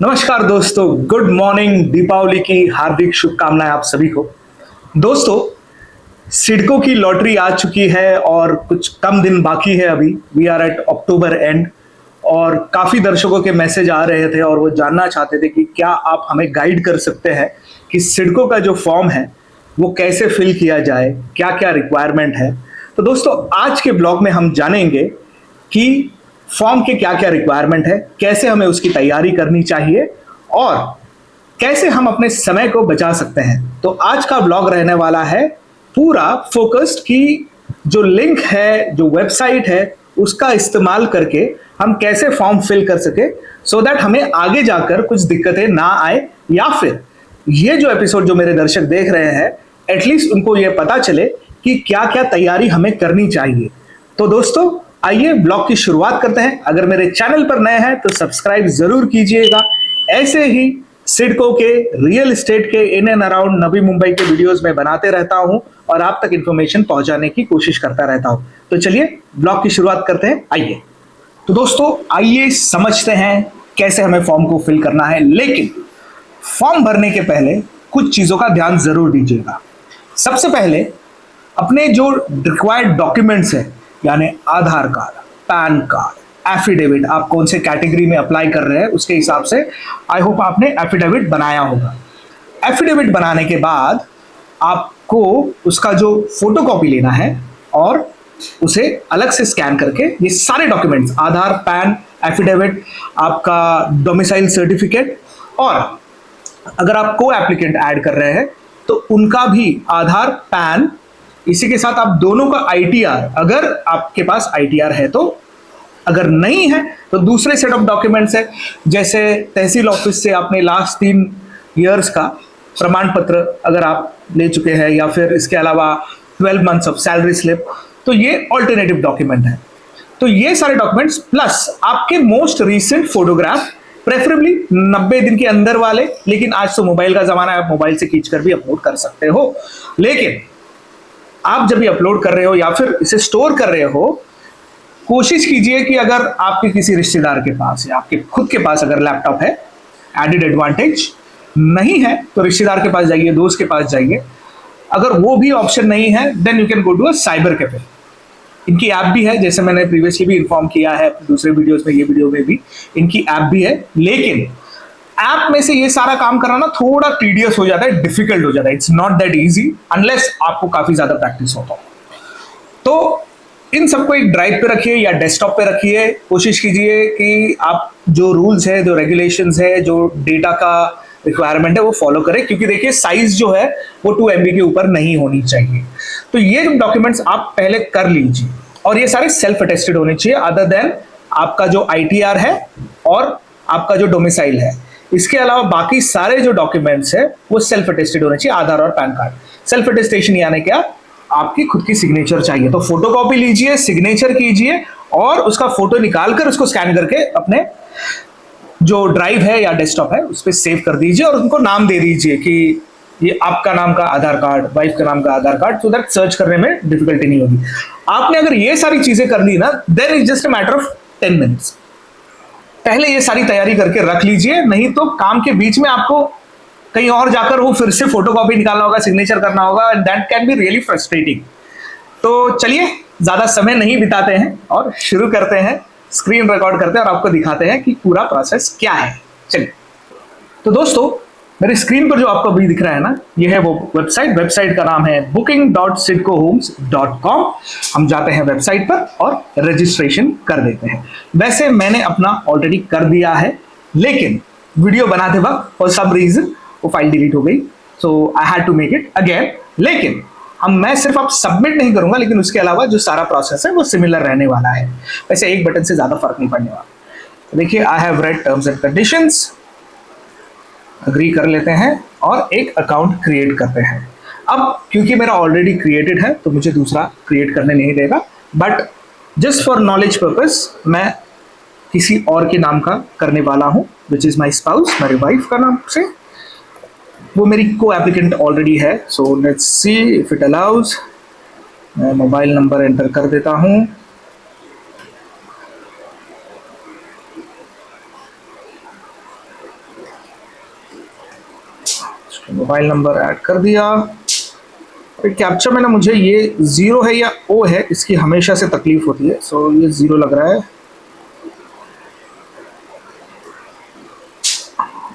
नमस्कार दोस्तों, good morning. Deepawali की हार्दिक शुभकामनाएं आप सभी को। दोस्तों, सिडको की लॉटरी आ चुकी है और कुछ कम दिन बाकी है। अभी we are at October end और काफ़ी दर्शकों के मैसेज आ रहे थे और वो जानना चाहते थे कि क्या आप हमें गाइड कर सकते हैं कि सिडको का जो फॉर्म है वो कैसे फिल किया जाए, क्या क्या रिक्वायरमेंट है। तो दोस्तों, आज के ब्लॉग में हम जानेंगे कि फॉर्म के क्या क्या रिक्वायरमेंट है, कैसे हमें उसकी तैयारी करनी चाहिए और कैसे हम अपने समय को बचा सकते हैं। तो आज का ब्लॉग रहने वाला है पूरा फोकस्ड कि जो लिंक है, जो वेबसाइट है, उसका इस्तेमाल करके हम कैसे फॉर्म फिल कर सके, सो दैट हमें आगे जाकर कुछ दिक्कतें ना आए, या फिर ये जो एपिसोड जो मेरे दर्शक देख रहे हैं एटलीस्ट उनको ये पता चले कि क्या क्या तैयारी हमें करनी चाहिए। तो दोस्तों, आइए ब्लॉग की शुरुआत करते हैं। अगर मेरे चैनल पर नए हैं तो सब्सक्राइब जरूर कीजिएगा। ऐसे ही सिडको के, रियल एस्टेट के, in and around Navi Mumbai के वीडियोस मैं बनाते रहता हूं और आप तक इंफॉर्मेशन पहुंचाने की कोशिश करता रहता हूं। तो चलिए ब्लॉग की शुरुआत करते हैं। आइए तो दोस्तों, आइए समझते हैं कैसे हमें फॉर्म को फिल करना है। लेकिन फॉर्म भरने के पहले कुछ चीजों का ध्यान जरूर दीजिएगा। सबसे पहले अपने जो रिक्वायर्ड डॉक्यूमेंट्स है, यानी आधार कार्ड, पैन कार्ड, एफिडेविट, आप कौन से कैटेगरी में अप्लाई कर रहे हैं उसके हिसाब से आई होप आपने एफिडेविट बनाया होगा। एफिडेविट बनाने के बाद आपको उसका जो फोटोकॉपी लेना है और उसे अलग से स्कैन करके ये सारे डॉक्यूमेंट्स, आधार, पैन, एफिडेविट, आपका डोमिसाइल सर्टिफिकेट, और अगर आप को एप्लीकेंट ऐड कर रहे हैं तो उनका भी आधार, पैन, इसी के साथ आप दोनों का आईटीआर, अगर आपके पास आईटीआर है तो, अगर नहीं है तो दूसरे सेट ऑफ डॉक्यूमेंट्स है, जैसे तहसील ऑफिस से आपने लास्ट 3 इयर्स का प्रमाण पत्र अगर आप ले चुके हैं, या फिर इसके अलावा 12 मंथ्स ऑफ सैलरी स्लिप, तो ये ऑल्टरनेटिव डॉक्यूमेंट है। तो ये सारे डॉक्यूमेंट्स प्लस आपके मोस्ट रीसेंट फोटोग्राफ, प्रेफरेबली 90 दिन के अंदर वाले, लेकिन आज तो मोबाइल का जमाना है, आप मोबाइल से खींचकर भी अपलोड कर सकते हो। लेकिन आप जब भी अपलोड कर रहे हो या फिर इसे स्टोर कर रहे हो, कोशिश कीजिए कि अगर आपके किसी रिश्तेदार के पास या आपके खुद के पास अगर लैपटॉप है, एडेड एडवांटेज, नहीं है तो रिश्तेदार के पास जाइए, दोस्त के पास जाइए। अगर वो भी ऑप्शन नहीं है then you can go to a cyber cafe. इनकी ऐप भी है, जैसे मैंने प्रीवियसली भी इन्फॉर्म किया है दूसरे वीडियोस में, ये वीडियो में भी इनकी ऐप भी है। लेकिन ऐप में से ये सारा काम करना ना थोड़ा टीडियस हो जाता है, डिफिकल्ट हो जाता है। It's not that easy unless आपको काफी ज्यादा प्रैक्टिस होता हो। तो इन सबको एक ड्राइव पे रखिए या डेस्कटॉप पे रखिए। कोशिश कीजिए कि आप जो रूल्स है, जो रेगुलेशंस है, जो डेटा का रिक्वायरमेंट है वो फॉलो करें, क्योंकि देखिए साइज जो है वो 2 MB के ऊपर नहीं होनी चाहिए। तो ये जो डॉक्यूमेंट्स आप पहले कर लीजिए और ये सारे सेल्फ अटेस्टेड होने चाहिए, अदर देन आपका जो आईटीआर है और आपका जो डोमिसाइल है। इसके अलावा बाकी सारे जो डॉक्यूमेंट्स है वो सेल्फ अटेस्टेड होने चाहिए, आधार और पैन कार्ड। सेल्फ अटेस्टेशन यानी क्या, आपकी खुद की सिग्नेचर चाहिए, तो फोटोकॉपी लीजिए, सिग्नेचर कीजिए और उसका फोटो निकालकर उसको स्कैन करके अपने जो ड्राइव है या डेस्कटॉप है उस पर सेव कर दीजिए और उनको नाम दे दीजिए कि ये आपका नाम का आधार कार्ड, वाइफ का नाम का आधार कार्ड, सो दैट सर्च करने में डिफिकल्टी नहीं होगी। आपने अगर ये सारी चीजें कर ली ना, then is just a matter of 10 minutes. पहले ये सारी तैयारी करके रख लीजिए, नहीं तो काम के बीच में आपको कहीं और जाकर वो फिर से फोटोकॉपी निकालना होगा, सिग्नेचर करना होगा, and that can be really frustrating. तो चलिए ज्यादा समय नहीं बिताते हैं और शुरू करते हैं, स्क्रीन रिकॉर्ड करते हैं और आपको दिखाते हैं कि पूरा प्रोसेस क्या है। चलिए, तो दोस्तों मेरी स्क्रीन पर जो आपको अभी दिख रहा है ना, ये है वो वेबसाइट का नाम है booking.sidcohomes.com। हम जाते हैं वेबसाइट पर और रजिस्ट्रेशन कर देते हैं। वैसे मैंने अपना ऑलरेडी कर दिया है, लेकिन वीडियो बनाते वक्त फॉर सम रीजन वो फाइल डिलीट हो गई, so I had to make it again. लेकिन मैं सिर्फ अब सबमिट नहीं करूंगा, लेकिन उसके अलावा जो सारा प्रोसेस है वो सिमिलर रहने वाला है। वैसे एक बटन से ज्यादा फर्क नहीं पड़ने वाला। देखिए, I have read terms and conditions, agree कर लेते हैं और एक अकाउंट क्रिएट करते हैं। अब क्योंकि मेरा ऑलरेडी क्रिएटेड है तो मुझे दूसरा क्रिएट करने नहीं देगा, but just for knowledge purpose मैं किसी और के नाम का करने वाला हूँ, विच इज माई स्पाउस, मेरी वाइफ का नाम से। वो मेरी को एप्लीकेंट ऑलरेडी है, so let's see if it allows. मैं मोबाइल नंबर एंटर कर देता हूँ, मोबाइल नंबर ऐड कर दिया। कैप्चा में ना मुझे ये 0 है या O है इसकी हमेशा से तकलीफ होती है, सो ये 0 लग रहा है।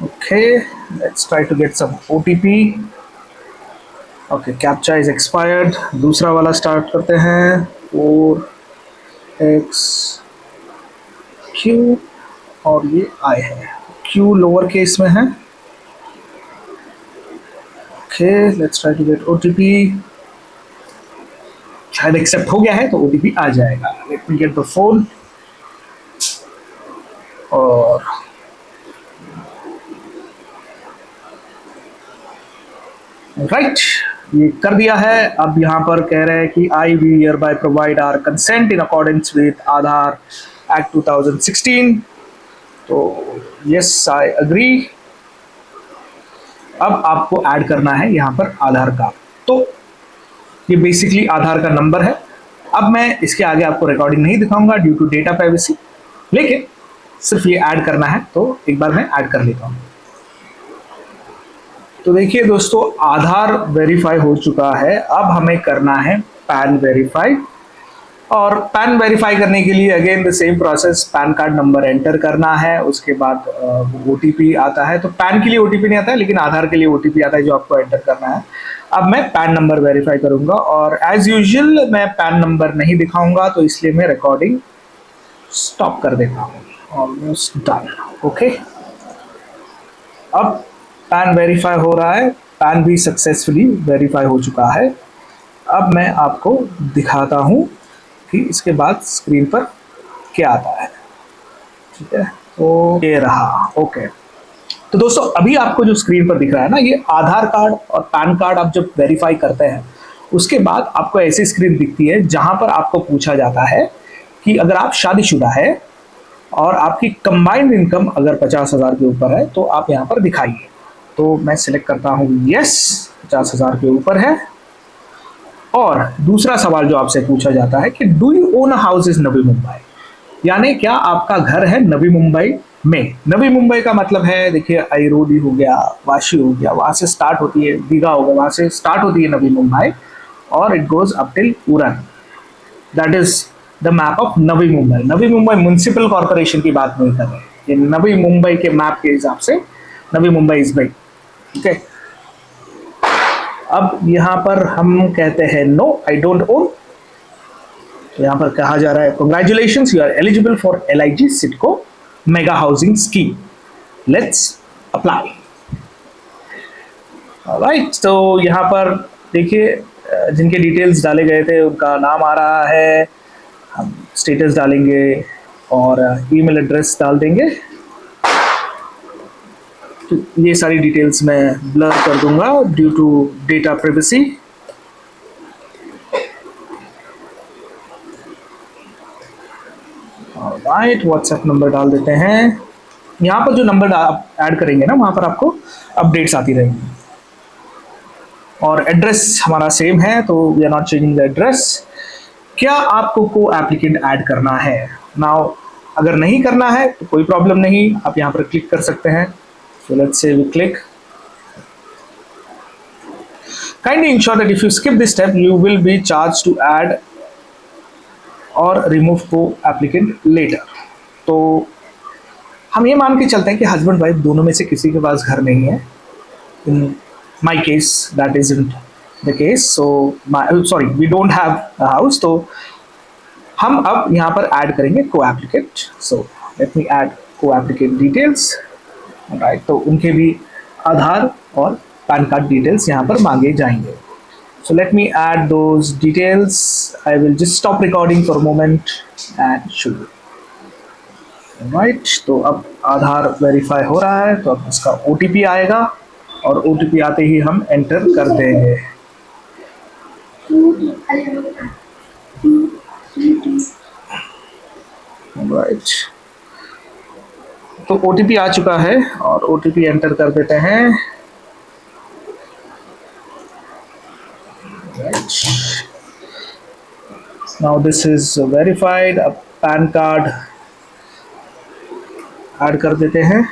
Okay, let's try to get some OTP। Okay, captcha is expired. दूसरा वाला स्टार्ट करते हैं। 4XQ और ये I है। Q लोअर केस में है। Okay, let's try to get OTP। शायद एक्सेप्ट हो गया है तो OTP आ जाएगा। Let me get the phone. और राइट, ये कर दिया है। अब यहाँ पर कह रहे हैं कि I we hereby provide our consent in accordance with Aadhaar act 2016। तो यस, आई अग्री। अब आपको ऐड करना है यहाँ पर आधार कार्ड। तो ये बेसिकली आधार का नंबर है। अब मैं इसके आगे आपको रिकॉर्डिंग नहीं दिखाऊंगा ड्यू टू डेटा प्राइवेसी, लेकिन सिर्फ ये ऐड करना है, तो एक बार मैं ऐड कर लेता हूँ। तो देखिए दोस्तों, आधार वेरीफाई हो चुका है। अब हमें करना है पैन वेरीफाई। और पैन वेरीफाई करने के लिए again the same process, pan card number enter करना है, उसके बाद OTP आता है। तो पैन के लिए OTP नहीं आता है, लेकिन आधार के लिए OTP आता है जो आपको एंटर करना है। अब मैं पैन नंबर वेरीफाई करूंगा और एज यूजुअल मैं पैन नंबर नहीं दिखाऊंगा, तो इसलिए मैं रिकॉर्डिंग स्टॉप कर देता हूँ। Almost done. ओके, अब पैन वेरीफाई हो रहा है। पैन भी सक्सेसफुली वेरीफाई हो चुका है। अब मैं आपको दिखाता हूँ कि इसके बाद स्क्रीन पर क्या आता है। ठीक है, तो ये रहा। ओके, तो दोस्तों अभी आपको जो स्क्रीन पर दिख रहा है ना, ये आधार कार्ड और पैन कार्ड आप जब वेरीफाई करते हैं उसके बाद आपको ऐसी स्क्रीन दिखती है जहां पर आपको पूछा जाता है कि अगर आप शादीशुदा है और आपकी कंबाइंड इनकम अगर 50,000 के ऊपर है तो आप यहाँ पर दिखाइए। तो मैं सिलेक्ट करता हूँ यस, 50,000 के ऊपर है। और दूसरा सवाल जो आपसे पूछा जाता है कि do you own a house is Navi Mumbai, यानी क्या आपका घर है नवी मुंबई में। नवी मुंबई का मतलब है, देखिए अइरोली हो गया, वाशी हो गया, वहां से स्टार्ट होती है, दीघा हो गया, वहां से स्टार्ट होती है नवी मुंबई और it goes up till Uran. That is the map of Navi Mumbai. Navi Mumbai municipal corporation की बात नहीं कर रहे, ये नवी मुंबई के मैप के हिसाब से नवी मुंबई इज बिग। ठीक है, अब यहाँ पर हम कहते हैं नो, आई डोंट ओन। तो यहाँ पर कहा जा रहा है congratulations, you are eligible for LIG CIDCO mega housing scheme, let's apply. Right, तो यहाँ पर देखिए जिनके डिटेल्स डाले गए थे उनका नाम आ रहा है, हम स्टेटस डालेंगे और ईमेल एड्रेस डाल देंगे। तो ये सारी डिटेल्स मैं ब्लर कर दूंगा due to data privacy. Right, WhatsApp number डाल देते हैं। यहाँ पर जो नंबर आप ऐड करेंगे ना, वहाँ पर आपको अपडेट्स आती रहेंगी। और एड्रेस हमारा सेम है, तो we are not changing the address. क्या आपको को एप्लीकेंट ऐड करना है? नाउ अगर नहीं करना है तो कोई प्रॉब्लम नहीं, आप यहाँ पर क्लिक कर सकते हैं। So let's say we click. Kindly ensure that if you skip this step, you will be charged to add or remove co-applicant later. तो हम ये मान के चलते हैं कि हस्बैंड वाइफ दोनों में से किसी के पास घर नहीं है। In my case, that isn't the case. So, sorry, we don't have a house. तो हम अब यहाँ पर ऐड करेंगे co-applicant. So let me add co-applicant details. Right, तो उनके भी आधार और पैन कार्ड डिटेल्स यहाँ पर मांगे जाएंगे। So let me add those details. I will just stop recording for a moment and show you. Right, तो अब आधार वेरीफाई हो रहा है, तो अब इसका OTP आएगा और OTP आते ही हम एंटर कर देंगे। राइट, तो OTP आ चुका है और OTP एंटर कर देते हैं। Now this is verified. अब पैन कार्ड ऐड कर देते हैं।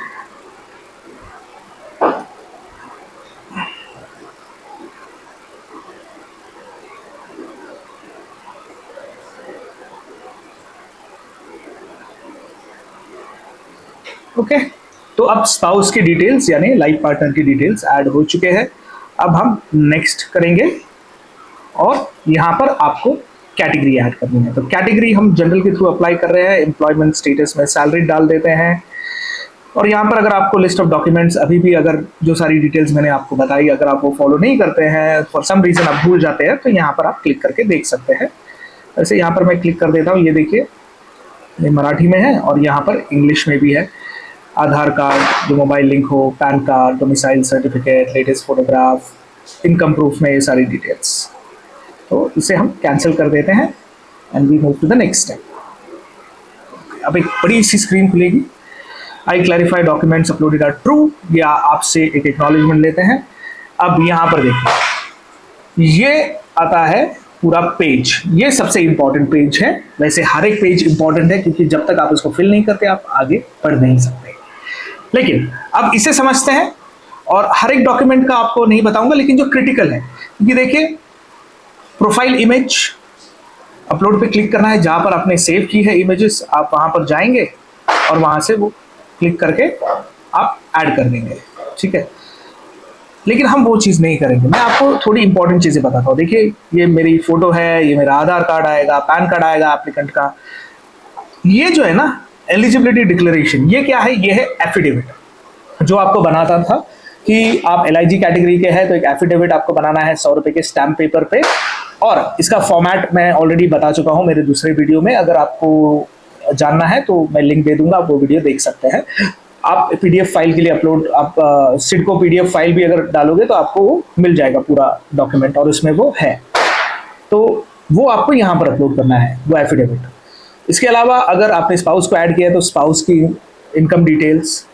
ओके, तो अब स्पाउस की डिटेल्स यानी लाइफ पार्टनर की डिटेल्स ऐड हो चुके हैं। अब हम नेक्स्ट करेंगे और यहाँ पर आपको कैटेगरी ऐड करनी है। तो कैटेगरी हम जनरल के थ्रू अप्लाई कर रहे हैं। एम्प्लॉयमेंट स्टेटस में सैलरी डाल देते हैं और यहाँ पर अगर आपको लिस्ट ऑफ डॉक्यूमेंट्स अभी भी अगर जो सारी डिटेल्स मैंने आपको बताई अगर आप वो फॉलो नहीं करते हैं, फॉर सम रीज़न आप भूल जाते हैं, तो यहाँ पर आप क्लिक करके देख सकते हैं। वैसे यहाँ पर मैं क्लिक कर देता हूँ, ये देखिए ये मराठी में है और यहाँ पर इंग्लिश में भी है। आधार कार्ड, जो मोबाइल लिंक हो, pan card, domicile certificate, latest photograph, income proof में ये सारी डिटेल्स। तो इसे हम कैंसिल कर देते हैं and we move to the next step. अब एक बड़ी सी स्क्रीन खुलेगी। I clarify documents uploaded are true, या आपसे एक एक्नॉलेजमेंट लेते हैं। अब यहाँ पर देखिए ये आता है पूरा पेज, ये सबसे इंपॉर्टेंट पेज है। वैसे हर एक पेज इंपॉर्टेंट है क्योंकि जब तक आप इसको फिल नहीं करते आप आगे बढ़ नहीं सकते। लेकिन अब इसे समझते हैं और हर एक डॉक्यूमेंट का आपको नहीं बताऊंगा, लेकिन जो क्रिटिकल है, क्योंकि देखिए प्रोफाइल इमेज अपलोड पे क्लिक करना है। जहां पर आपने सेव की है इमेजेस आप वहां पर जाएंगे और वहां से वो क्लिक करके आप ऐड कर देंगे, ठीक है। लेकिन हम वो चीज़ नहीं करेंगे। मैं आपको थोड़ी इंपॉर्टेंट चीज़ें बताता हूँ। देखिए ये मेरी फोटो है, ये मेरा आधार कार्ड आएगा, पैन कार्ड आएगा एप्लीकेंट का। ये जो है ना एलिजिबिलिटी डिक्लेरेशन, ये क्या है? ये है एफिडेविट जो आपको बनाता था कि आप LIG कैटेगरी के हैं तो एक एफिडेविट आपको बनाना है 100 रुपए के स्टैम्प पेपर पे। और इसका फॉर्मेट मैं ऑलरेडी बता चुका हूँ मेरे दूसरे वीडियो में, अगर आपको जानना है तो मैं लिंक दे दूंगा, आप वो वीडियो देख सकते हैं। आप PDF फाइल के लिए अपलोड, आप सिडको PDF फाइल भी अगर डालोगे तो आपको वो मिल जाएगा पूरा डॉक्यूमेंट और उसमें वो है। तो वो आपको यहाँ पर अपलोड करना है वो एफिडेविट। इसके अलावा अगर आपने स्पाउस को ऐड किया है तो स्पाउस की इनकम डिटेल्स,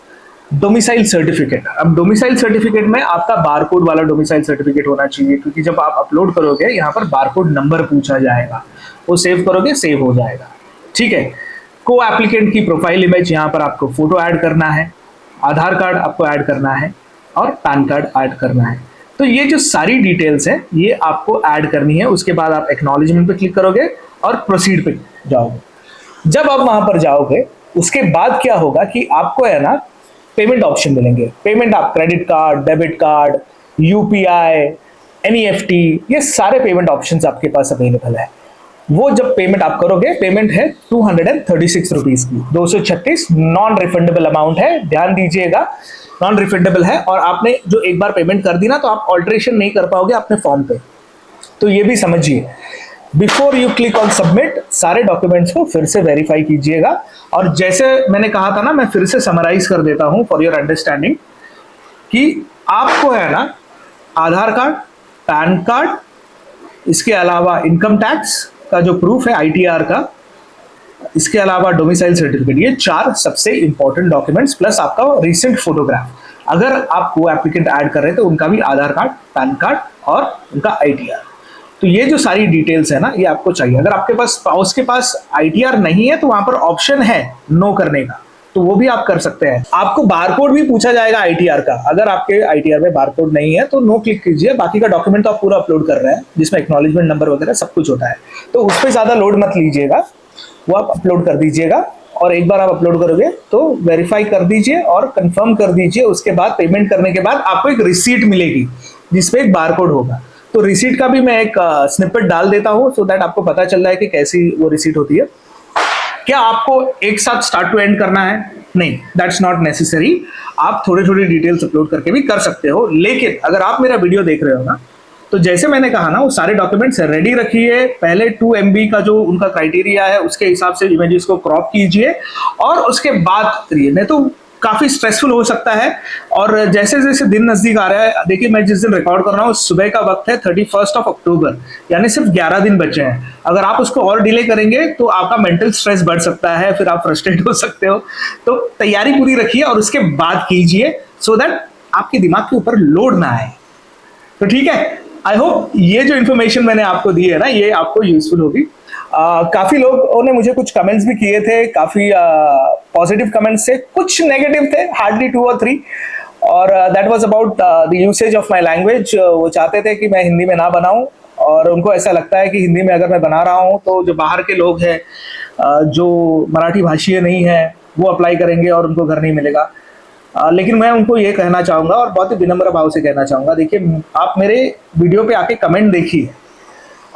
डोमिसाइल सर्टिफिकेट। अब डोमिसाइल सर्टिफिकेट में आपका बारकोड वाला डोमिसाइल सर्टिफिकेट होना चाहिए, क्योंकि जब आप अपलोड करोगे यहाँ पर बारकोड नंबर पूछा जाएगा, वो सेव करोगे सेव हो जाएगा, ठीक है। को एप्लीकेंट की प्रोफाइल इमेज, यहाँ पर आपको फोटो ऐड करना है, आधार कार्ड आपको ऐड करना है और पैन कार्ड ऐड करना है। तो ये जो सारी डिटेल्स है ये आपको ऐड करनी है। उसके बाद आप एक्नॉलेजमेंट पे क्लिक करोगे और प्रोसीड पे जाओगे। जब आप वहां पर जाओगे उसके बाद क्या होगा कि आपको है ना पेमेंट ऑप्शन मिलेंगे। पेमेंट आप credit card, debit card, UPI, NEFT, ये सारे पेमेंट ऑप्शंस आपके पास अवेलेबल है। वो जब पेमेंट आप करोगे, पेमेंट है 236 रुपीज की, 236 नॉन रिफंडेबल अमाउंट है, ध्यान दीजिएगा, नॉन रिफंडेबल है। और आपने जो एक बार पेमेंट कर दी ना तो आप ऑल्टरेशन नहीं कर पाओगे अपने फॉर्म पे, तो ये भी समझिए। Before you click on submit सारे डॉक्यूमेंट्स को फिर से वेरीफाई कीजिएगा। और जैसे मैंने कहा था ना, मैं फिर से समराइज कर देता हूं फॉर योर अंडरस्टैंडिंग, कि आपको है ना आधार कार्ड, पैन कार्ड, इसके अलावा इनकम टैक्स का जो प्रूफ है ITR का, इसके अलावा डोमिसाइल सर्टिफिकेट, ये 4 सबसे इंपॉर्टेंट डॉक्यूमेंट्स प्लस आपका रिसेंट फोटोग्राफ। अगर आप वो एप्लीकेंट ऐड कर रहे हैं तो उनका भी आधार कार्ड, पैन कार्ड और उनका ITR। तो ये जो सारी डिटेल्स है ना ये आपको चाहिए। अगर आपके पास स्पाउस के पास ITR नहीं है तो वहां पर ऑप्शन है नो करने का, तो वो भी आप कर सकते हैं। आपको बारकोड भी पूछा जाएगा ITR का, अगर आपके ITR में बारकोड नहीं है तो नो क्लिक कीजिए। बाकी का डॉक्यूमेंट तो आप पूरा अपलोड कर रहे हैं जिसमें एक्नॉलेजमेंट नंबर वगैरह सब कुछ होता है, तो उस पर ज्यादा लोड मत लीजिएगा, वो आप अपलोड कर दीजिएगा। और एक बार आप अपलोड करोगे तो वेरीफाई कर दीजिए और कंफर्म कर दीजिए। उसके बाद पेमेंट करने के बाद आपको एक रिसीट मिलेगी जिसपे एक बारकोड होगा। तो रिसीट का भी मैं एक स्निपेट डाल देता हूँ सो दैट आपको पता चल जाए कि कैसी वो रिसीट होती है। क्या आपको एक साथ स्टार्ट टू एंड करना है? नहीं, दैट्स नॉट नेसेसरी। आप थोड़े थोड़े डिटेल्स अपलोड करके भी कर सकते हो। लेकिन अगर आप मेरा वीडियो देख रहे हो ना, तो जैसे मैंने कहा ना, वो सारे डॉक्यूमेंट्स रेडी रखिए। पहले 2 MB का जो उनका क्राइटेरिया है उसके हिसाब से इमेजेस को क्रॉप कीजिए और उसके बाद करिए, नहीं तो काफी स्ट्रेसफुल हो सकता है। और जैसे जैसे दिन नजदीक आ रहा है, देखिए मैं जिस दिन रिकॉर्ड कर रहा हूँ सुबह का वक्त है 31 अक्टूबर, यानी सिर्फ 11 दिन बचे हैं। अगर आप उसको और डिले करेंगे तो आपका मेंटल स्ट्रेस बढ़ सकता है, फिर आप फ्रस्ट्रेट हो सकते हो। तो तैयारी पूरी रखिए और उसके बाद कीजिए सो दैट आपके दिमाग के ऊपर लोड ना आए। तो ठीक है, आई होप ये जो इन्फॉर्मेशन मैंने आपको दी है ना ये आपको यूजफुल होगी। काफी लोगों ने मुझे कुछ कमेंट्स भी किए थे, काफी पॉजिटिव कमेंट्स थे, कुछ नेगेटिव थे, हार्डली 2 और 3। और that was about the usage of my language. वो चाहते थे कि मैं हिंदी में ना बनाऊं और उनको ऐसा लगता है कि हिंदी में अगर मैं बना रहा हूं तो जो बाहर के लोग हैं जो मराठी भाषीय नहीं है वो अप्लाई करेंगे और उनको घर नहीं मिलेगा। लेकिन मैं उनको ये कहना चाहूँगा और बहुत ही विनम्र भाव से कहना चाहूँगा, देखिए आप मेरे वीडियो पे आके कमेंट देखिए,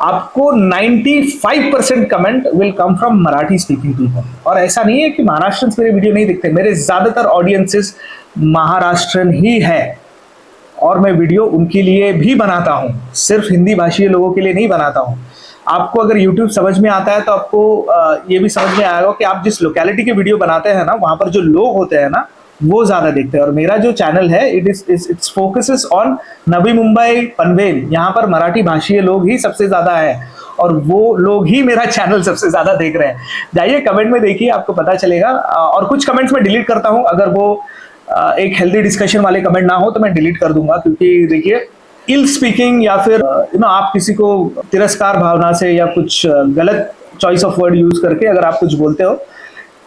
आपको 95% comment will come from Marathi speaking people. और ऐसा नहीं है कि महाराष्ट्रन मेरे वीडियो नहीं दिखते, मेरे ज़्यादातर ऑडियंसेस महाराष्ट्रन ही है और मैं वीडियो उनके लिए भी बनाता हूँ, सिर्फ हिंदी भाषी लोगों के लिए नहीं बनाता हूँ। आपको अगर YouTube समझ में आता है तो आपको ये भी समझ में आएगा कि आप जिस लोकेलिटी के वीडियो बनाते हैं ना, वहाँ पर जो लोग होते हैं ना, वो ज़्यादा देखते हैं। और मेरा जो चैनल है it's focuses on Navi Mumbai, Panvel, यहाँ पर मराठी भाषीय लोग ही सबसे ज़्यादा है और वो लोग ही मेरा चैनल सबसे ज़्यादा देख रहे हैं। जाइए कमेंट में देखिए, आपको पता चलेगा। और कुछ कमेंट्स में डिलीट करता हूँ, अगर वो एक हेल्दी डिस्कशन वाले कमेंट ना हो तो मैं डिलीट कर दूंगा, क्योंकि देखिए इल स्पीकिंग या फिर आप किसी को तिरस्कार भावना से या कुछ गलत चॉइस ऑफ वर्ड यूज करके अगर आप कुछ बोलते हो,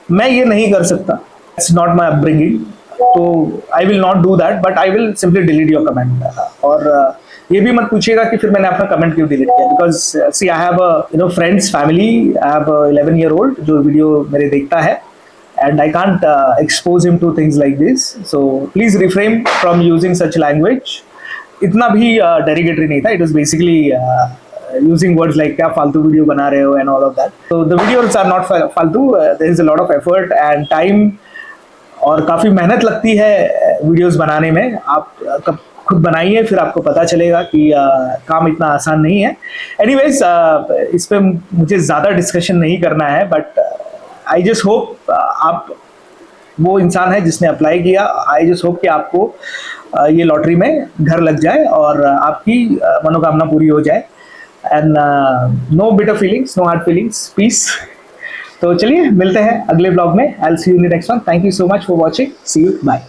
मैं ये नहीं कर सकता, इट्स नॉट माई अपब्रिंगिंग, तो I will not do that, but I will simply delete your comment. और ये भी मत पूछिएगा कि फिर मैंने अपना कमेंट क्यों डिलीट किया, because see I have friends, family, I have 11 year old जो वीडियो मेरे देखता है, and I can't expose him to things like this. So please refrain from using such language. इतना भी derogatory नहीं था. It was basically using words like क्या फालतू वीडियो बना रहे हो and all of that. So the videos are not फालतू. There is a lot of effort and time और काफ़ी मेहनत लगती है वीडियोस बनाने में। आप कब खुद बनाइए, फिर आपको पता चलेगा कि काम इतना आसान नहीं है। Anyways, इस पे मुझे ज़्यादा डिस्कशन नहीं करना है, बट आई जस्ट होप आप वो इंसान है जिसने अप्लाई किया। आई जस्ट होप कि आपको ये लॉटरी में घर लग जाए और आपकी मनोकामना पूरी हो जाए। And no bitter feelings, no hard feelings, peace. तो चलिए मिलते हैं अगले ब्लॉग में। I will see you in the next one. Thank you so much for watching. See you, bye.